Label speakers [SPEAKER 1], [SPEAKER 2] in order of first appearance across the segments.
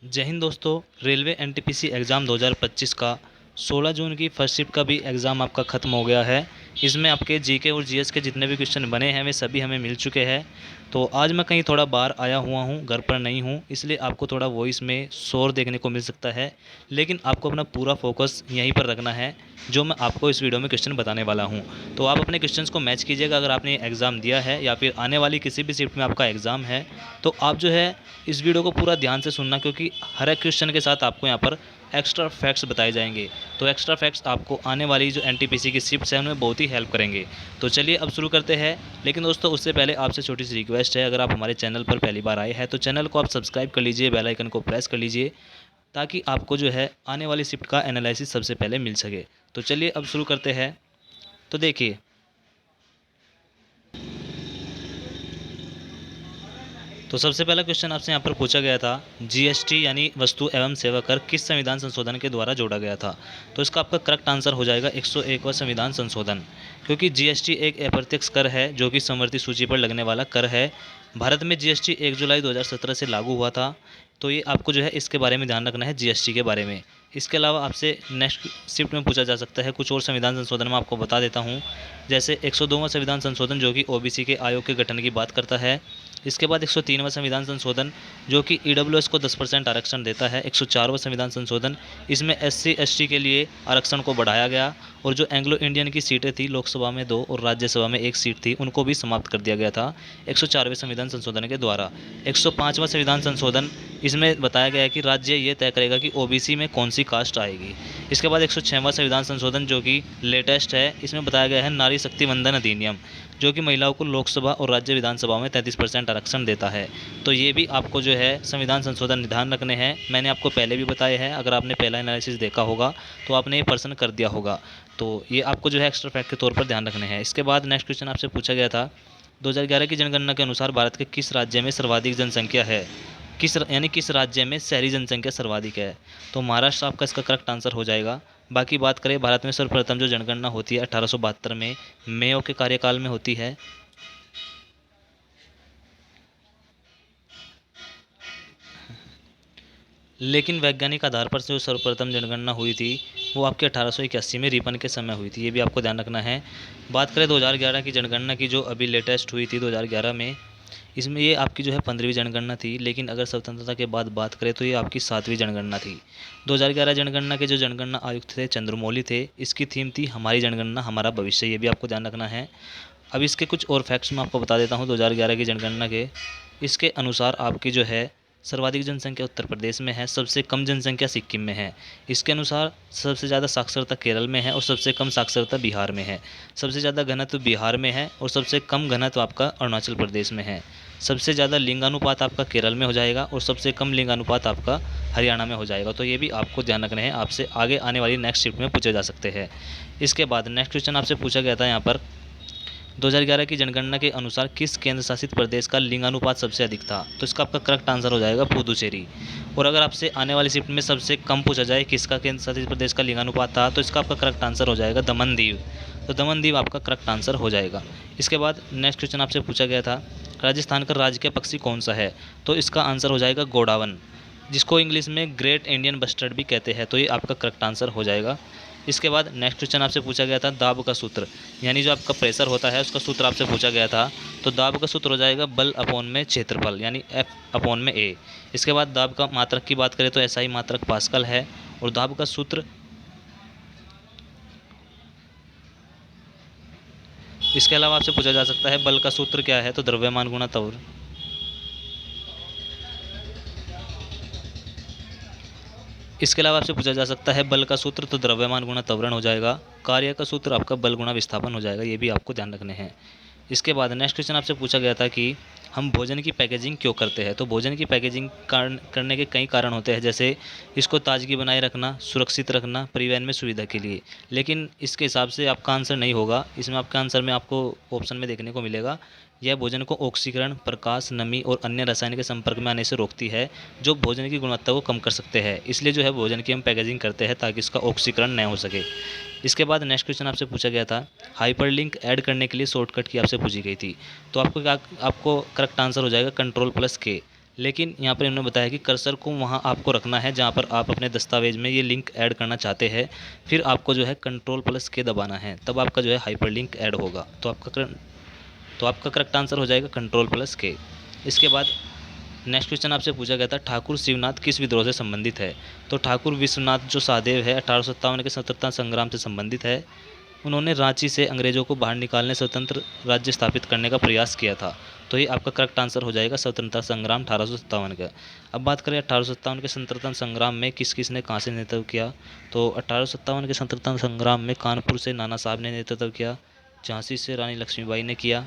[SPEAKER 1] जय हिंद दोस्तों। Railway NTPC exam 2025 का 16 जून की फर्स्ट शिफ्ट का भी एग्ज़ाम आपका ख़त्म हो गया है। इसमें आपके जीके और जीएस के जितने भी क्वेश्चन बने हैं वे सभी हमें मिल चुके हैं। तो आज मैं कहीं थोड़ा बाहर आया हुआ हूँ, घर पर नहीं हूँ, इसलिए आपको थोड़ा वॉइस में शोर देखने को मिल सकता है, लेकिन आपको अपना पूरा फोकस यहीं पर रखना है जो मैं आपको इस वीडियो में क्वेश्चन बताने वाला हूँ। तो आप अपने क्वेश्चंस को मैच कीजिएगा। अगर आपने एग्ज़ाम दिया है या फिर आने वाली किसी भी शिफ्ट में आपका एग्ज़ाम है तो आप जो है इस वीडियो को पूरा ध्यान से सुनना, क्योंकि हर एक क्वेश्चन के साथ आपको यहाँ पर एक्स्ट्रा फैक्ट्स बताए जाएंगे। तो एक्स्ट्रा फैक्ट्स आपको आने वाली जो एनटीपीसी की शिफ्ट्स हैं उनमें बहुत ही हेल्प करेंगे। तो चलिए अब शुरू करते हैं। लेकिन दोस्तों उससे पहले आपसे छोटी सी रिक्वेस्ट है, अगर आप हमारे चैनल पर पहली बार आए हैं तो चैनल को आप सब्सक्राइब कर लीजिए, बेल आइकन को प्रेस कर लीजिए, ताकि आपको जो है आने वाली शिफ्ट का एनालिसिस सबसे पहले मिल सके। तो चलिए अब शुरू करते हैं। तो देखिए, तो सबसे पहला क्वेश्चन आपसे यहाँ पर पूछा गया था, जीएसटी यानी वस्तु एवं सेवा कर किस संविधान संशोधन के द्वारा जोड़ा गया था। तो इसका आपका करेक्ट आंसर हो जाएगा 101वां संविधान संशोधन, क्योंकि जीएसटी एक अप्रत्यक्ष कर है जो कि समवर्ती सूची पर लगने वाला कर है। भारत में जीएसटी 1 जुलाई 2017 से लागू हुआ था। तो ये आपको जो है इसके बारे में ध्यान रखना है, जीएसटी के बारे में। इसके अलावा आपसे नेक्स्ट शिफ्ट में पूछा जा सकता है कुछ और संविधान संशोधन, मैं आपको बता देता हूँ। जैसे 102वां संविधान संशोधन जो कि ओबीसी के आयोग के गठन की बात करता है। इसके बाद 103वां संविधान संशोधन जो कि ईडब्ल्यूएस को 10% आरक्षण देता है। 104वां संविधान संशोधन, इसमें एससी एसटी के लिए आरक्षण को बढ़ाया गया, और जो एंग्लो इंडियन की सीटें थी लोकसभा में 2 और राज्यसभा में 1 सीट थी उनको भी समाप्त कर दिया गया था 104वें संविधान संशोधन के द्वारा। 105वां संविधान संशोधन, इसमें बताया गया है कि राज्य ये तय करेगा कि ओबीसी में कौन सी कास्ट आएगी। इसके बाद 106वां संविधान संशोधन जो कि लेटेस्ट है, इसमें बताया गया है नारी शक्ति वंदन अधिनियम, जो कि महिलाओं को लोकसभा और राज्य विधानसभा में 33% आरक्षण देता है। तो ये भी आपको जो है संविधान संशोधन ध्यान रखने हैं। मैंने आपको पहले भी बताए हैं, अगर आपने पहला एनालिसिस देखा होगा तो आपने ये पर्सन कर दिया होगा। तो ये आपको जो है एक्स्ट्रा फैक्ट के तौर पर ध्यान रखने हैं। इसके बाद नेक्स्ट क्वेश्चन आपसे पूछा गया था, 2011 की जनगणना के अनुसार भारत के किस राज्य में सर्वाधिक जनसंख्या है, किस राज्य में शहरी जनसंख्या सर्वाधिक है। तो महाराष्ट्र आपका इसका करेक्ट आंसर हो जाएगा। बाकी बात करें, भारत में सर्वप्रथम जो जनगणना होती है 1872 में मेयो के कार्यकाल में होती है। लेकिन वैज्ञानिक आधार पर जो सर्वप्रथम जनगणना हुई थी वो आपके 1881 में रिपन के समय हुई थी, ये भी आपको ध्यान रखना है। बात करें 2011 की जनगणना की जो अभी लेटेस्ट हुई थी 2011 में, इसमें ये आपकी जो है 15वीं जनगणना थी, लेकिन अगर स्वतंत्रता के बाद बात करें तो ये आपकी 7वीं जनगणना थी। 2011 जनगणना के जो जनगणना आयुक्त थे चंद्रमौली थे, इसकी थीम थी हमारी जनगणना हमारा भविष्य, ये भी आपको ध्यान रखना है। अब इसके कुछ और फैक्ट्स मैं आपको बता देता हूँ 2011 की जनगणना के। इसके अनुसार आपकी जो है सर्वाधिक जनसंख्या उत्तर प्रदेश में है, सबसे कम जनसंख्या सिक्किम में है। इसके अनुसार सबसे ज़्यादा साक्षरता केरल में है और सबसे कम साक्षरता बिहार में है। सबसे ज़्यादा घनत्व बिहार में है और सबसे कम घनत्व आपका अरुणाचल प्रदेश में है। सबसे ज़्यादा लिंगानुपात आपका केरल में हो जाएगा और सबसे कम लिंगानुपात आपका हरियाणा में हो जाएगा। तो ये भी आपको ध्यान रखना है, आपसे आगे आने वाली नेक्स्ट शिफ्ट में पूछे जा सकते हैं। इसके बाद नेक्स्ट क्वेश्चन आपसे पूछा गया था यहाँ पर, 2011 की जनगणना के अनुसार किस केंद्र शासित प्रदेश का लिंगानुपात सबसे अधिक था। तो इसका आपका करेक्ट आंसर हो जाएगा पुदुचेरी। और अगर आपसे आने वाली शिफ्ट में सबसे कम पूछा जाए किसका केंद्र शासित प्रदेश का लिंगानुपात था, तो इसका आपका करेक्ट आंसर हो जाएगा दमन दीव। तो दमन दीव आपका करेक्ट आंसर हो जाएगा। इसके बाद नेक्स्ट क्वेश्चन आपसे पूछा गया था, राजस्थान का राजकीय पक्षी कौन सा है। तो इसका आंसर हो जाएगा गोडावन, जिसको इंग्लिश में ग्रेट इंडियन बस्टर्ड भी कहते हैं। तो ये आपका करेक्ट आंसर हो जाएगा। इसके बाद नेक्स्ट क्वेश्चन आपसे पूछा गया था दाब का सूत्र, यानी जो आपका प्रेशर होता है उसका सूत्र आपसे पूछा गया था। तो दाब का सूत्र हो जाएगा बल अपॉन में क्षेत्रफल, यानी एफ अपॉन में ए। इसके बाद दाब का मात्रक की बात करें तो एसआई मात्रक पास्कल है, और दाब का सूत्र, इसके अलावा आपसे पूछा जा सकता है बल का सूत्र क्या है। तो द्रव्यमान गुणा त्वरण। इसके अलावा आपसे पूछा जा सकता है बल का सूत्र, तो द्रव्यमान गुणा त्वरण हो जाएगा। कार्य का सूत्र आपका बल गुणा विस्थापन हो जाएगा, ये भी आपको ध्यान रखने हैं। इसके बाद नेक्स्ट क्वेश्चन आपसे पूछा गया था कि हम भोजन की पैकेजिंग क्यों करते हैं। तो भोजन की पैकेजिंग करने के कई कारण होते हैं, जैसे इसको ताजगी बनाए रखना, सुरक्षित रखना, परिवहन में सुविधा के लिए। लेकिन इसके हिसाब से आपका आंसर नहीं होगा। इसमें आपका आंसर में आपको ऑप्शन में देखने को मिलेगा, यह भोजन को ऑक्सीकरण, प्रकाश, नमी और अन्य रसायन के संपर्क में आने से रोकती है, जो भोजन की गुणवत्ता को कम कर सकते हैं। इसलिए जो है भोजन की हम पैकेजिंग करते हैं ताकि इसका ऑक्सीकरण न हो सके। इसके बाद नेक्स्ट क्वेश्चन आपसे पूछा गया था, हाइपरलिंक ऐड करने के लिए शॉर्टकट की आपसे पूछी गई थी। तो आपको करेक्ट आंसर हो जाएगा कंट्रोल प्लस के। लेकिन यहाँ पर इन्होंने बताया कि कर्सर को वहाँ आपको रखना है जहाँ पर आप अपने दस्तावेज में ये लिंक ऐड करना चाहते हैं, फिर आपको जो है Ctrl+K दबाना है, तब आपका जो है हाइपरलिंक ऐड होगा। तो आपका करेक्ट आंसर हो जाएगा Ctrl+K। इसके बाद नेक्स्ट क्वेश्चन आपसे पूछा गया था, ठाकुर शिवनाथ किस विद्रोह से संबंधित है। तो ठाकुर विश्वनाथ जो सहदेव है 1857 के स्वतंत्रता संग्राम से संबंधित है। उन्होंने रांची से अंग्रेजों को बाहर निकालने स्वतंत्र राज्य स्थापित करने का प्रयास किया था। तो ये आपका करेक्ट आंसर हो जाएगा स्वतंत्रता संग्राम 1857 का। अब बात करें 1857 के स्वतंत्रता संग्राम में किस किस ने कहाँ से नेतृत्व किया। तो 1857 के स्वतंत्रता संग्राम में कानपुर से नाना साहब ने नेतृत्व किया, झांसी से रानी लक्ष्मीबाई ने किया,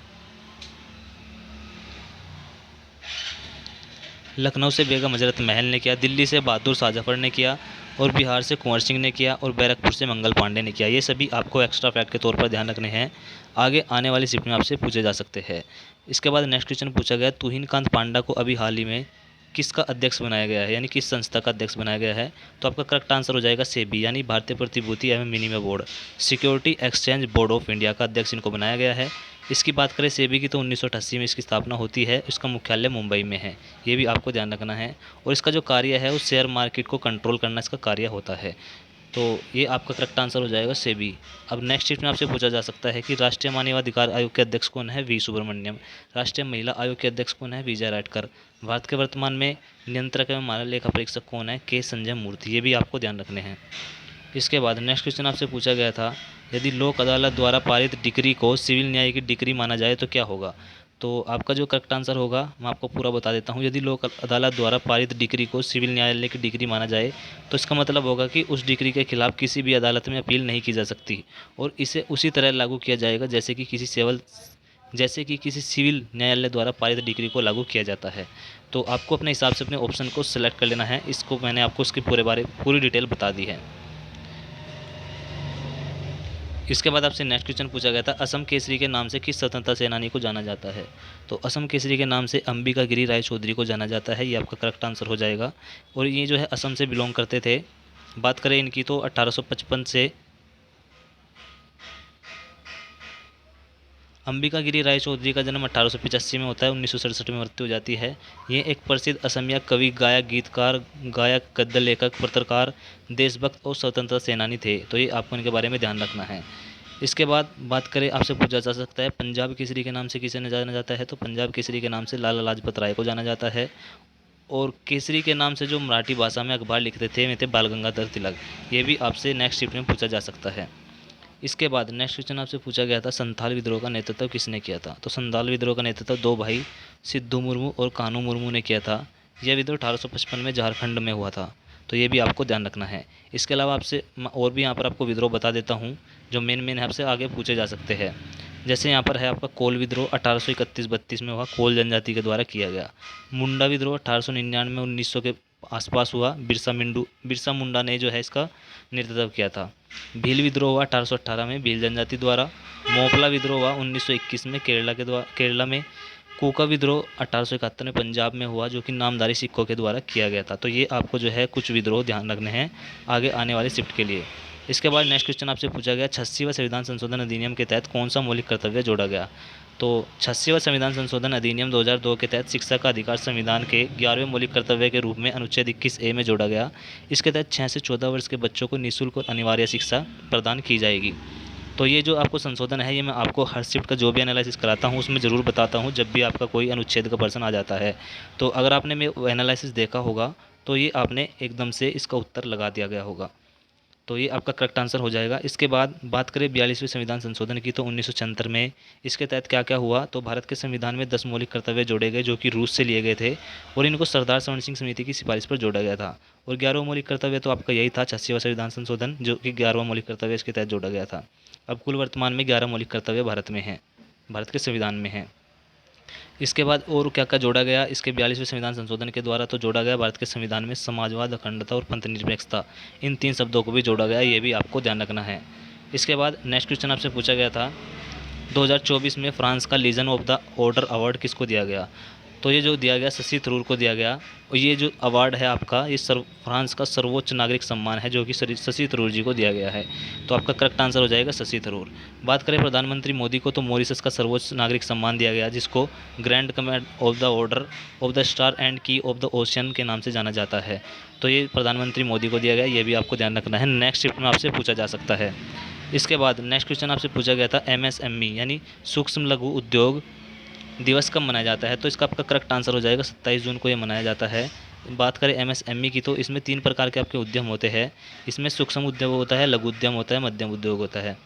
[SPEAKER 1] लखनऊ से बेगम हजरत महल ने किया, दिल्ली से बहादुर शाह जफर ने किया, और बिहार से कुंवर सिंह ने किया, और बैरकपुर से मंगल पांडे ने किया। ये सभी आपको एक्स्ट्रा फैक्ट के तौर पर ध्यान रखने हैं, आगे आने वाली शिफ्ट में आपसे पूछे जा सकते हैं। इसके बाद नेक्स्ट क्वेश्चन पूछा गया, तुहिनकांत पांडा को अभी हाल ही में किसका अध्यक्ष बनाया गया है, यानी किस संस्था का अध्यक्ष बनाया गया है। तो आपका करेक्ट आंसर हो जाएगा सेबी, यानी भारतीय प्रतिभूति एवं विनिमय board, security exchange board of India का अध्यक्ष इनको बनाया गया है। इसकी बात करें सेबी की तो 1988 में इसकी स्थापना होती है, इसका मुख्यालय मुंबई में है, ये भी आपको ध्यान रखना है। और इसका जो कार्य है वो शेयर मार्केट को कंट्रोल करना इसका कार्य होता है। तो ये आपका करेक्ट आंसर हो जाएगा सेबी। अब नेक्स्ट चीज में आपसे पूछा जा सकता है कि राष्ट्रीय मानवाधिकार आयोग के अध्यक्ष कौन है, वी सुब्रमण्यम। राष्ट्रीय महिला आयोग के अध्यक्ष कौन है, विजय राटकर। भारत के वर्तमान में नियंत्रक एवं मानव लेखा परीक्षक कौन है, के संजय मूर्ति। ये भी आपको ध्यान रखने हैं। इसके बाद नेक्स्ट क्वेश्चन आपसे पूछा गया था, यदि लोक अदालत द्वारा पारित डिक्री को सिविल न्याय की डिक्री माना जाए तो क्या होगा। तो आपका जो करेक्ट आंसर होगा मैं आपको पूरा बता देता हूँ। यदि लोक अदालत द्वारा पारित डिक्री को सिविल न्यायालय की डिक्री माना जाए तो इसका मतलब होगा कि उस डिक्री के खिलाफ किसी भी अदालत में अपील नहीं की जा सकती, और इसे उसी तरह लागू किया जाएगा जैसे कि किसी सिविल न्यायालय द्वारा पारित डिग्री को लागू किया जाता है। तो आपको अपने हिसाब से अपने ऑप्शन को सिलेक्ट कर लेना है। इसको मैंने आपको उसकी पूरी डिटेल बता दी है। इसके बाद आपसे नेक्स्ट क्वेश्चन पूछा गया था, असम केसरी के नाम से किस स्वतंत्रता सेनानी को जाना जाता है। तो असम केसरी के नाम से अंबिका गिरी राय चौधरी को जाना जाता है, ये आपका करेक्ट आंसर हो जाएगा। और ये जो है असम से बिलोंग करते थे। बात करें इनकी तो 1855 से अंबिका गिरी राय चौधरी का जन्म 1885 में होता है, 1967 में मृत्यु हो जाती है। ये एक प्रसिद्ध असमिया कवि, गायक, गीतकार, गायक, गद्य लेखक, पत्रकार, देशभक्त और स्वतंत्रता सेनानी थे। तो ये आपको इनके बारे में ध्यान रखना है। इसके बाद बात करें, आपसे पूछा जा सकता है पंजाब केसरी के नाम से किसे जाना जाता है। तो पंजाब केसरी के नाम से लाला लाजपत राय को जाना जाता है। और केसरी के नाम से जो मराठी भाषा में अखबार लिखते थे वे थे बाल गंगाधर तिलक। ये भी आपसे नेक्स्ट शिफ्ट में पूछा जा सकता है। इसके बाद नेक्स्ट क्वेश्चन आपसे पूछा गया था, संथाल विद्रोह का नेतृत्व किसने किया था। तो संथाल विद्रोह का नेतृत्व दो भाई सिद्धू मुर्मू और कानू मुर्मू ने किया था। यह विद्रोह 1855 में झारखंड में हुआ था। तो ये भी आपको ध्यान रखना है। इसके अलावा आपसे और भी यहाँ पर आपको विद्रोह बता देता हूँ जो मेन है, आपसे आगे पूछे जा सकते हैं। जैसे यहाँ पर है आपका कोल विद्रोह 1831-32 में हुआ, कोल जनजाति के द्वारा किया गया। मुंडा विद्रोह 1899 1900 के आसपास हुआ, बिरसा मुंडा ने जो है इसका नेतृत्व किया था। भील विद्रोह हुआ 1818 में भील जनजाति द्वारा। मोपला विद्रोह हुआ 1921 में केरला में। कूका विद्रोह 1871 में पंजाब में हुआ, जो कि नामधारी सिखों के द्वारा किया गया था। तो ये आपको जो है कुछ विद्रोह ध्यान रखने हैं आगे आने वाले शिफ्ट के लिए। इसके बाद नेक्स्ट क्वेश्चन आपसे पूछा गया, 86वां संविधान संशोधन अधिनियम के तहत कौन सा मौलिक कर्तव्य जोड़ा गया। तो 86वां संविधान संशोधन अधिनियम 2002 के तहत शिक्षा का अधिकार संविधान के 11वें मौलिक कर्तव्य के रूप में अनुच्छेद 21A में जोड़ा गया। इसके तहत 6 से 14 वर्ष के बच्चों को निःशुल्क और अनिवार्य शिक्षा प्रदान की जाएगी। तो ये जो आपको संशोधन है, ये मैं आपको हर शिफ्ट का जो भी एनालिसिस कराता हूँ उसमें ज़रूर बताता हूँ जब भी आपका कोई अनुच्छेद का पर्सन आ जाता है। तो अगर आपने मेरा एनालिसिस देखा होगा तो ये आपने एकदम से इसका उत्तर लगा दिया गया होगा। तो ये आपका करेक्ट आंसर हो जाएगा। इसके बाद बात करें 42वें संविधान संशोधन की, तो 1976 में इसके तहत क्या क्या हुआ। तो भारत के संविधान में 10 मौलिक कर्तव्य जोड़े गए जो कि रूस से लिए गए थे, और इनको सरदार स्वर्ण सिंह समिति की सिफारिश पर जोड़ा गया था। और 11वां मौलिक कर्तव्य तो आपका यही था, 86वां संविधान संशोधन, जो कि 11वां मौलिक कर्तव्य इसके तहत जोड़ा गया था। अब कुल वर्तमान में 11 मौलिक कर्तव्य भारत में हैं, भारत के संविधान में हैं। इसके बाद और क्या क्या जोड़ा गया इसके 42वें संविधान संशोधन के द्वारा, तो जोड़ा गया भारत के संविधान में समाजवाद, अखंडता और पंथनिरपेक्षता, इन 3 शब्दों को भी जोड़ा गया। ये भी आपको ध्यान रखना है। इसके बाद नेक्स्ट क्वेश्चन आपसे पूछा गया था, 2024 में फ्रांस का Legion of the Order award किसको दिया गया। तो ये जो दिया गया शशि थरूर को दिया गया, और ये जो अवार्ड है आपका, ये फ्रांस का सर्वोच्च नागरिक सम्मान है जो कि शशि थरूर जी को दिया गया है। तो आपका करेक्ट आंसर हो जाएगा शशि थरूर। बात करें प्रधानमंत्री मोदी को, तो मॉरिशस का सर्वोच्च नागरिक सम्मान दिया गया जिसको grand command of the order of the star and की ऑफ द ओशियन के नाम से जाना जाता है। तो ये प्रधानमंत्री मोदी को दिया गया, ये भी आपको ध्यान रखना है, नेक्स्ट शिफ्ट में आपसे पूछा जा सकता है। इसके बाद नेक्स्ट क्वेश्चन आपसे पूछा गया था MSME यानी सूक्ष्म लघु उद्योग दिवस कब मनाया जाता है। तो इसका आपका करेक्ट आंसर हो जाएगा 27 जून को ये मनाया जाता है। बात करें MSME की, तो इसमें 3 प्रकार के आपके उद्यम होते हैं। इसमें सूक्ष्म उद्योग होता है, लघु उद्यम होता है, मध्यम उद्योग होता है।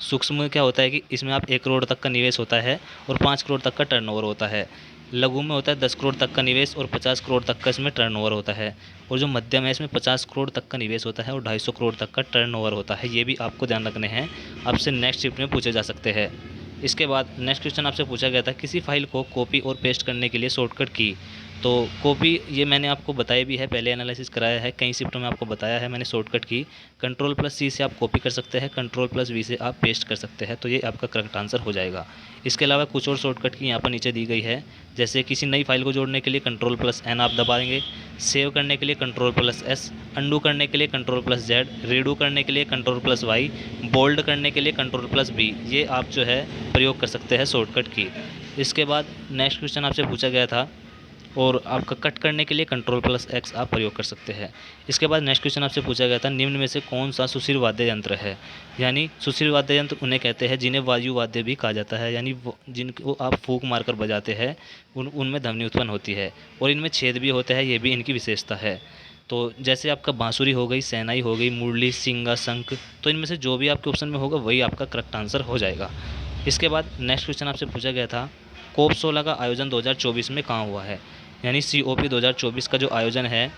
[SPEAKER 1] सूक्ष्म में क्या होता है कि इसमें आप 1 करोड़ तक का निवेश होता है और 5 करोड़ तक का टर्नओवर होता है। लघु में होता है 10 करोड़ तक का निवेश और 50 करोड़ तक का इसमें टर्नओवर होता है। और जो मध्यम है इसमें 50 करोड़ तक का निवेश होता है और 250 करोड़ तक का टर्नओवर होता है। ये भी आपको ध्यान रखने हैं, आपसे नेक्स्ट शिफ्ट में पूछे जा सकते हैं। इसके बाद नेक्स्ट क्वेश्चन आपसे पूछा गया था किसी फाइल को कॉपी और पेस्ट करने के लिए शॉर्टकट की। तो कॉपी ये मैंने आपको बताया भी है, पहले एनालिसिस कराया है, कई शिफ्टों में आपको बताया है मैंने शॉर्टकट की। Ctrl+C से आप कॉपी कर सकते हैं, Ctrl+V से आप पेस्ट कर सकते हैं। तो ये आपका करेक्ट आंसर हो जाएगा। इसके अलावा कुछ और शॉर्टकट की यहाँ पर नीचे दी गई है, जैसे किसी नई फाइल को जोड़ने के लिए Ctrl+N आप दबाएंगे, सेव करने के लिए Ctrl+S, अंडू करने के लिए Ctrl+Z, रीडू करने के लिए Ctrl+Y, बोल्ड करने के लिए Ctrl+B। ये आप जो है प्रयोग कर सकते हैं शॉर्टकट की। इसके बाद नेक्स्ट क्वेश्चन आपसे पूछा गया था और आपका कट करने के लिए Ctrl+X आप प्रयोग कर सकते हैं। इसके बाद नेक्स्ट क्वेश्चन आपसे पूछा गया था निम्न में से कौन सा सुशील वाद्य यंत्र है। यानी सुशील वाद्य यंत्र उन्हें कहते हैं जिन्हें वायु वाद्य भी कहा जाता है, यानी जिनको आप फूंक मारकर बजाते हैं उनमें ध्वनि उत्पन्न होती है और इनमें छेद भी होता है, ये भी इनकी विशेषता है। तो जैसे आपका बांसुरी हो गई, शहनाई हो गई, मुरली, सिंगा, शंख, तो इनमें से जो भी आपके ऑप्शन में होगा वही आपका करेक्ट आंसर हो जाएगा। इसके बाद नेक्स्ट क्वेश्चन आपसे पूछा गया था COP 16 का आयोजन 2024 में कहाँ हुआ है। यानी COP 2024 का जो आयोजन है,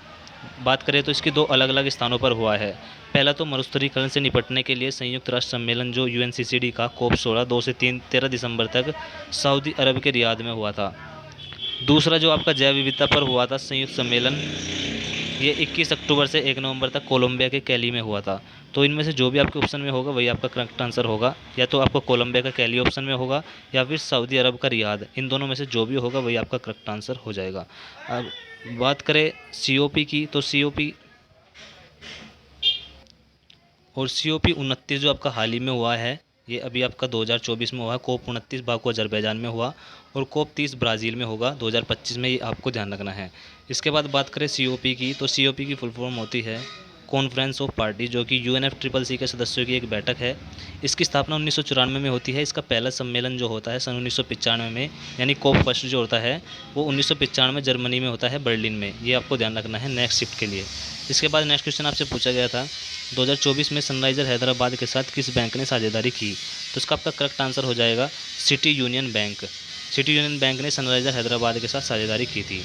[SPEAKER 1] बात करें तो इसके 2 अलग अलग स्थानों पर हुआ है। पहला तो मरुस्थलीकरण से निपटने के लिए संयुक्त राष्ट्र सम्मेलन जो UNCCD का COP 16 2 से 13 दिसंबर तक सऊदी अरब के रियाद में हुआ था। दूसरा जो आपका जैव विविधता पर हुआ था संयुक्त सम्मेलन, ये 21 अक्टूबर से 1 नवंबर तक कोलंबिया के कैली में हुआ था। तो इनमें से जो भी आपके ऑप्शन में होगा वही आपका करेक्ट आंसर होगा, या तो आपको कोलंबिया का कैली ऑप्शन में होगा या फिर सऊदी अरब का रियाद, इन दोनों में से जो भी होगा वही आपका करेक्ट आंसर हो जाएगा। अब बात करें COP की, तो COP 29 जो आपका हाल ही में हुआ है, ये अभी आपका 2024 में हुआ है। COP 29 बाकू अजरबैजान में हुआ और COP 30 ब्राज़ील में होगा 2025 में, ये आपको ध्यान रखना है। इसके बाद बात करें COP की, तो COP की फुल फॉर्म होती है कॉन्फ्रेंस ऑफ पार्टी, जो कि UNFCCC के सदस्यों की एक बैठक है। इसकी स्थापना 1994 में होती है। इसका पहला सम्मेलन जो होता है सन 1995 में, यानी COP फर्स्ट जो होता है वो 1995 में जर्मनी में होता है, बर्लिन में। ये आपको ध्यान रखना है नेक्स्ट शिफ्ट के लिए। इसके बाद नेक्स्ट क्वेश्चन आपसे पूछा गया था 2024 में सनराइजर हैदराबाद के साथ किस बैंक ने साझेदारी की। तो इसका आपका करेक्ट आंसर हो जाएगा city union bank. City union bank ने सनराइजर हैदराबाद के साथ साझेदारी की थी।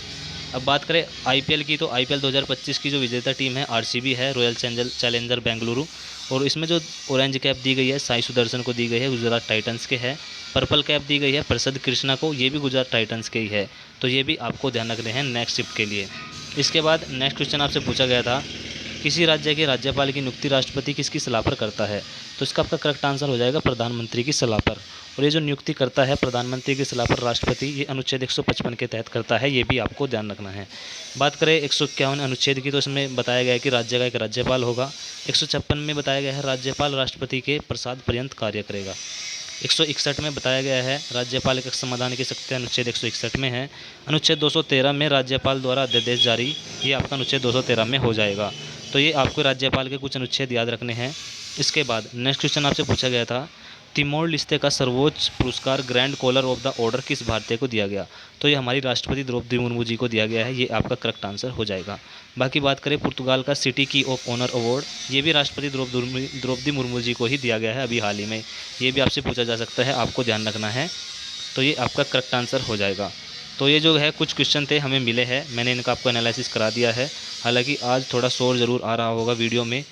[SPEAKER 1] अब बात करें IPL की, तो IPL 2025 की जो विजेता टीम है RCB है, रॉयल चैलेंजर बेंगलुरु। और इसमें जो ऑरेंज कैप दी गई है साई सुदर्शन को दी गई है, गुजरात टाइटंस के है। पर्पल कैप दी गई है प्रसिद्ध कृष्णा को, ये भी गुजरात टाइटंस के ही है। तो ये भी आपको ध्यान रखने हैं नेक्स्ट शिफ्ट के लिए। इसके बाद नेक्स्ट क्वेश्चन आपसे पूछा गया था किसी राज्य के राज्यपाल की नियुक्ति राष्ट्रपति किसकी सलाह पर करता है। तो इसका आपका करेक्ट आंसर हो जाएगा प्रधानमंत्री की सलाह पर। और ये जो नियुक्ति करता है प्रधानमंत्री की सलाह पर राष्ट्रपति, ये अनुच्छेद 155 के तहत करता है, ये भी आपको ध्यान रखना है। बात करें 151 अनुच्छेद की, तो इसमें बताया गया है कि राज्य का एक राज्यपाल होगा। 156 में बताया गया है राज्यपाल राष्ट्रपति के प्रसाद पर्यंत कार्य करेगा। 161 में बताया गया है राज्यपाल के समाधान की शक्ति, अनुच्छेद 161 में है। अनुच्छेद 213 में राज्यपाल द्वारा अध्यादेश जारी, ये आपका अनुच्छेद 213 में हो जाएगा। तो ये आपको राज्यपाल के कुछ अनुच्छेद याद रखने हैं। इसके बाद नेक्स्ट क्वेश्चन आपसे पूछा गया था तिमोर लिस्ते का सर्वोच्च पुरस्कार Grand Collar of the Order किस भारतीय को दिया गया। तो ये हमारी राष्ट्रपति द्रौपदी मुर्मू जी को दिया गया है, ये आपका करेक्ट आंसर हो जाएगा। बाकी बात करें पुर्तगाल का सिटी की ऑफ ऑनर अवार्ड, ये भी राष्ट्रपति द्रौपदी मुर्मू जी को ही दिया गया है अभी हाल ही में, ये भी आपसे पूछा जा सकता है, आपको ध्यान रखना है। तो ये आपका करेक्ट आंसर हो जाएगा। तो ये जो है कुछ क्वेश्चन थे हमें मिले हैं, मैंने इनका आपको एनालिसिस करा दिया है। हालांकि आज थोड़ा शोर ज़रूर आ रहा होगा वीडियो में,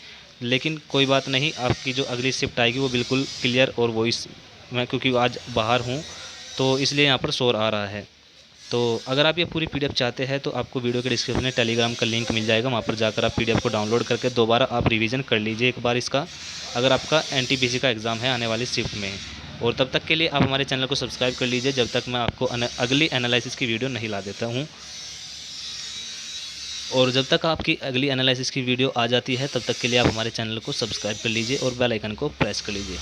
[SPEAKER 1] लेकिन कोई बात नहीं, आपकी जो अगली शिफ्ट आएगी वो बिल्कुल क्लियर और वॉइस मैं, क्योंकि आज बाहर हूँ तो इसलिए यहाँ पर शोर आ रहा है। तो अगर आप ये पूरी PDF चाहते हैं तो आपको वीडियो के डिस्क्रिप्शन में टेलीग्राम का लिंक मिल जाएगा, वहाँ पर जाकर आप PDF को डाउनलोड करके दोबारा आप रिवीजन कर लीजिए एक बार इसका, अगर आपका NTPC का एग्ज़ाम है आने वाली शिफ्ट में। और तब तक के लिए आप हमारे चैनल को सब्सक्राइब कर लीजिए, जब तक मैं आपको अगली एनालिसिस की वीडियो नहीं ला देता हूँ। और जब तक आपकी अगली एनालिसिस की वीडियो आ जाती है, तब तक के लिए आप हमारे चैनल को सब्सक्राइब कर लीजिए और बेल आइकन को प्रेस कर लीजिए।